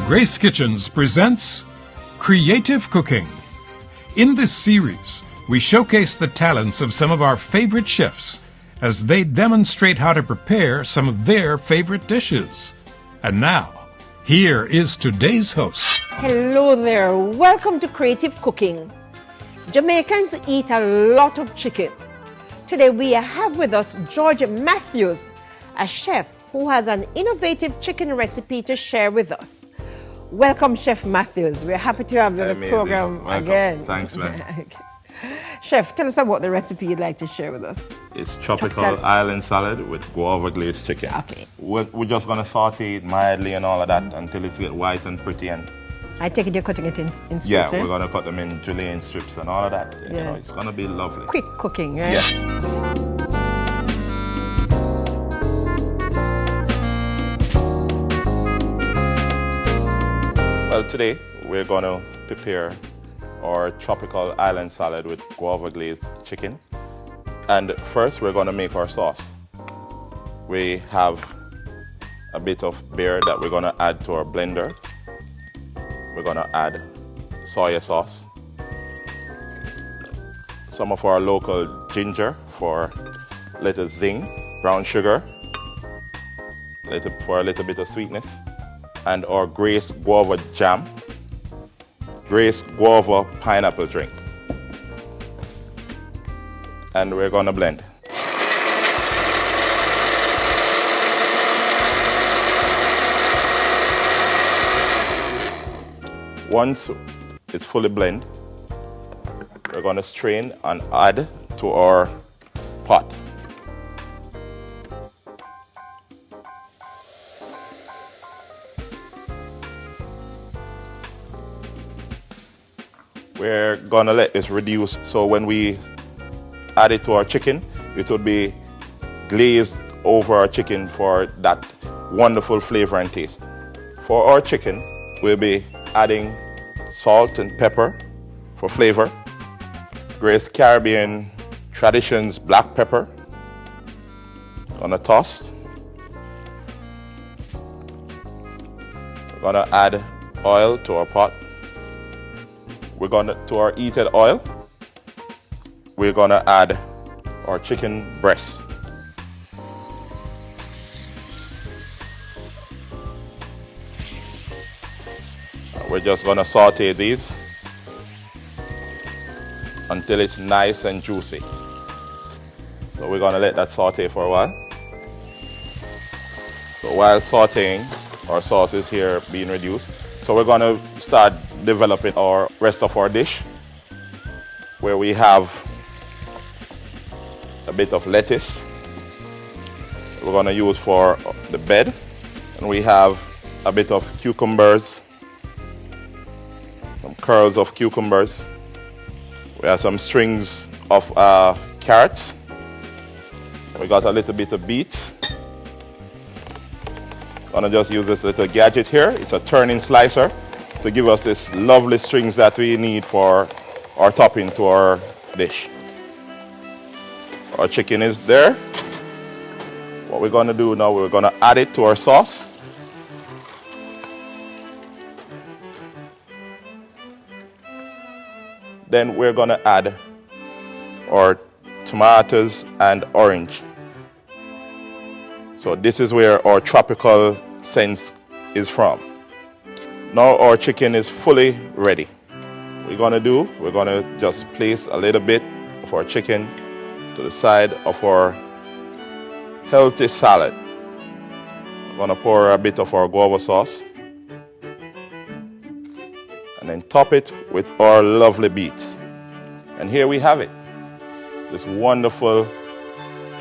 Grace Kitchens presents Creative Cooking. In this series, we showcase the talents of some of our favorite chefs as they demonstrate how to prepare some of their favorite dishes. And now, here is today's host. Hello there. Welcome to Creative Cooking. Jamaicans eat a lot of chicken. Today we have with us George Matthews, a chef who has an innovative chicken recipe to share with us. Welcome, Chef Matthews. We're happy to have you on the program again. Thanks, man. Okay. Chef, tell us about the recipe you'd like to share with us. It's tropical island salad with guava glazed chicken. Okay. We're just going to saute it mildly and all of that until it gets white and pretty. And I take it you're cutting it in strips, yeah, we're going to cut them in julienne strips and all of that. Yes. You know, it's going to be lovely. Quick cooking, right? Yeah. Well, today we're going to prepare our tropical island salad with guava glazed chicken. And first we're going to make our sauce. We have a bit of beer that we're going to add to our blender. We're going to add soy sauce, some of our local ginger for a little zing, brown sugar for a little bit of sweetness, and our Braised Guava jam, Braised Guava pineapple drink. And we're gonna blend. Once it's fully blended, we're gonna strain and add to our pot. We're gonna let this reduce, so when we add it to our chicken, it will be glazed over our chicken for that wonderful flavor and taste. For our chicken, we'll be adding salt and pepper for flavor, Grace Caribbean Traditions black pepper, gonna toss. We're gonna add oil to our pot. We're gonna, to our heated oil, we're gonna add our chicken breast. We're just gonna saute these until it's nice and juicy. So we're gonna let that saute for a while. So while sauteing, our sauce is here being reduced. So we're gonna start developing our rest of our dish, where we have a bit of lettuce we're gonna use for the bed, and we have a bit of cucumbers, some curls of cucumbers. We have some strings of carrots. We got a little bit of beets. Gonna just use this little gadget here. It's a turning slicer to give us this lovely strings that we need for our topping to our dish. Our chicken is there. What we're gonna do now, we're gonna add it to our sauce. Then we're gonna add our tomatoes and orange. So this is where our tropical sense is from. Now our chicken is fully ready. We're gonna just place a little bit of our chicken to the side of our healthy salad. We're gonna pour a bit of our guava sauce and then top it with our lovely beets. And here we have it, this wonderful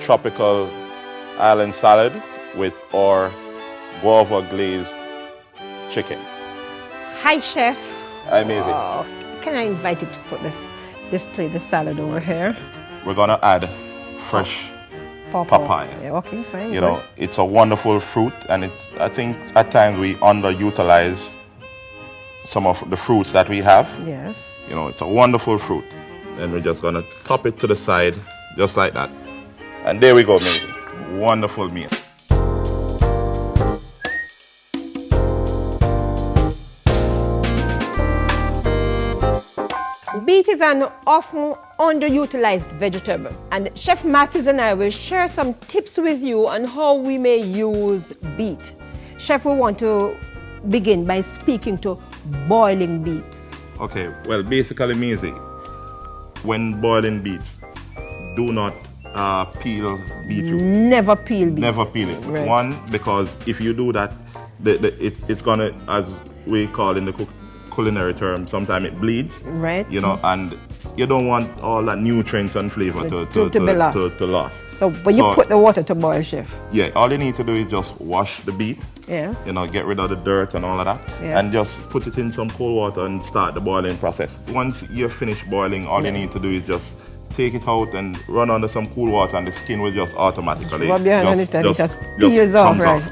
tropical island salad with our guava glazed chicken. Hi, Chef. Amazing. Wow. Can I invite you to put display the salad over here? We're gonna add fresh papaya. Yeah, okay, fine. You know, it's a wonderful fruit, and I think at times we underutilize some of the fruits that we have. Yes. You know, it's a wonderful fruit. Then we're just gonna top it to the side, just like that. And there we go, amazing. Wonderful meal. Beet is an often underutilized vegetable, and Chef Matthews and I will share some tips with you on how we may use beet. Chef, we want to begin by speaking to boiling beets. Okay, well, basically, Maisie, when boiling beets, do not peel beetroot. Never peel beet. Never peel it. Right. One, because if you do that, it's gonna, as we call in the culinary term, sometimes it bleeds. Right. You know, and you don't want all that nutrients and flavor to be lost. To lost. So when you put the water to boil, Chef? Yeah, all you need to do is just wash the beet. Yes. You know, get rid of the dirt and all of that. Yes. And just put it in some cold water and start the boiling process. Once you're finished boiling, all you need to do is just take it out and run under some cool water, and the skin will just automatically rub your hand on it and it just peels comes off, right?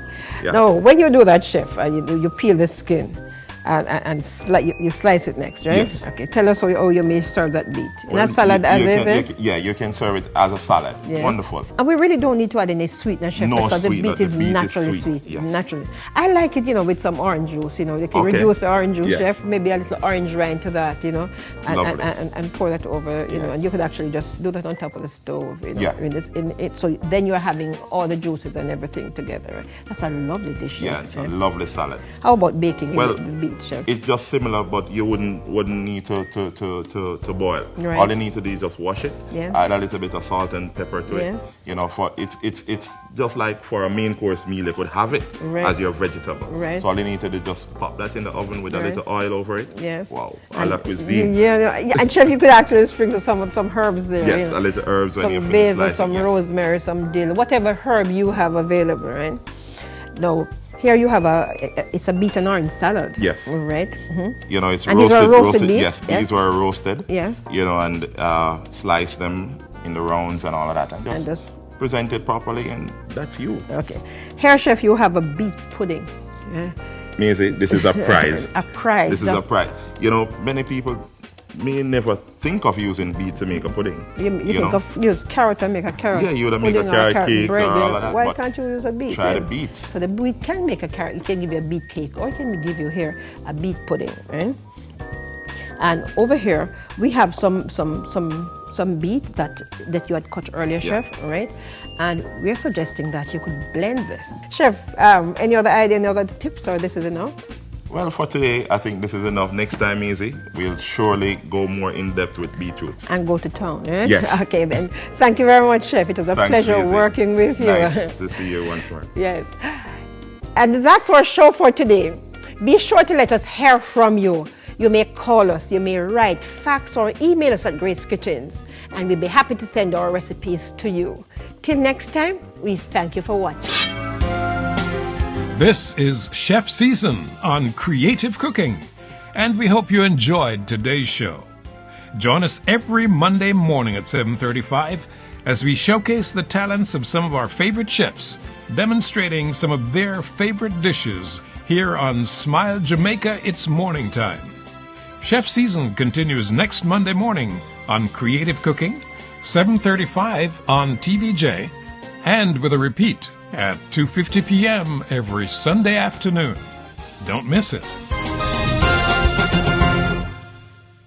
Yeah. Now, when you do that, Chef, you peel the skin and you slice it next, right? Yes. Okay, tell us how you may serve that beet. In Well, a salad as is, yeah, you can serve it as a salad. Yes. Wonderful. And we really don't need to add any sweetener, Chef, No because sweetener. the beet is The beet is naturally sweet, sweet. yes. Naturally. I like it, with some orange juice, you can Okay. reduce the orange juice, Yes. Chef, maybe a little orange rind to that, Lovely. and pour that over, Yes. and you could actually just do that on top of the stove, Yeah. so then you're having all the juices and everything together. Right? That's a lovely dish, Yeah, Chef. it's a lovely salad. How about baking Well, the beet, Chef? It's just similar, but you wouldn't need to boil. Right. All you need to do is just wash it. Yes. Add a little bit of salt and pepper to Yes. it. For it's just like for a main course meal, you could have it Right. as your vegetable. Right. So all you need to do is just pop that in the oven with a Right. little oil over it. Yes. Wow, a And la cuisine. Yeah, and Chef, you could actually sprinkle some herbs there. Yes, a little herbs when you some finish basil, slicing, some yes. rosemary, some dill, whatever herb you have available, right? Now, here you have it's a beet and orange salad. Yes. Right. It's And these roasted. are roasted beets? Yes, Yes. these were roasted. Yes. And slice them in the rounds and all of that, and just present it properly, and that's you. Okay. Here, Chef, you have a beet pudding. Yeah. Maisie, this is a prize. A prize. This is a prize. Many people may never think of using beet to make a pudding. You think of use carrot and make a carrot. Yeah, you would make a pudding carrot cake bread, or all of that, Why but can't you use a beet? try the beets. So the beet can make a carrot. It can give you a beet cake, or it can give you here a beet pudding, right? And over here we have some beet that you had cut earlier, Yeah. Chef, right? And we're suggesting that you could blend this. Chef, any other idea, any other tips, or this is enough? Well, for today, I think this is enough. Next time, Maisie, we'll surely go more in depth with beetroots. And go to town, eh? Yes. Okay, then. Thank you very much, Chef. It was a Thanks, pleasure Maisie. working with you. Nice to see you once more. Yes. And that's our show for today. Be sure to let us hear from you. You may call us, you may write, fax, or email us at Grace Kitchens, and we'll be happy to send our recipes to you. Till next time, we thank you for watching. This is Chef Season on Creative Cooking, and we hope you enjoyed today's show. Join us every Monday morning at 7:35 as we showcase the talents of some of our favorite chefs, demonstrating some of their favorite dishes here on Smile Jamaica, It's Morning Time. Chef Season continues next Monday morning on Creative Cooking, 7:35 on TVJ, and with a repeat at 2:50 p.m. every Sunday afternoon. Don't miss it.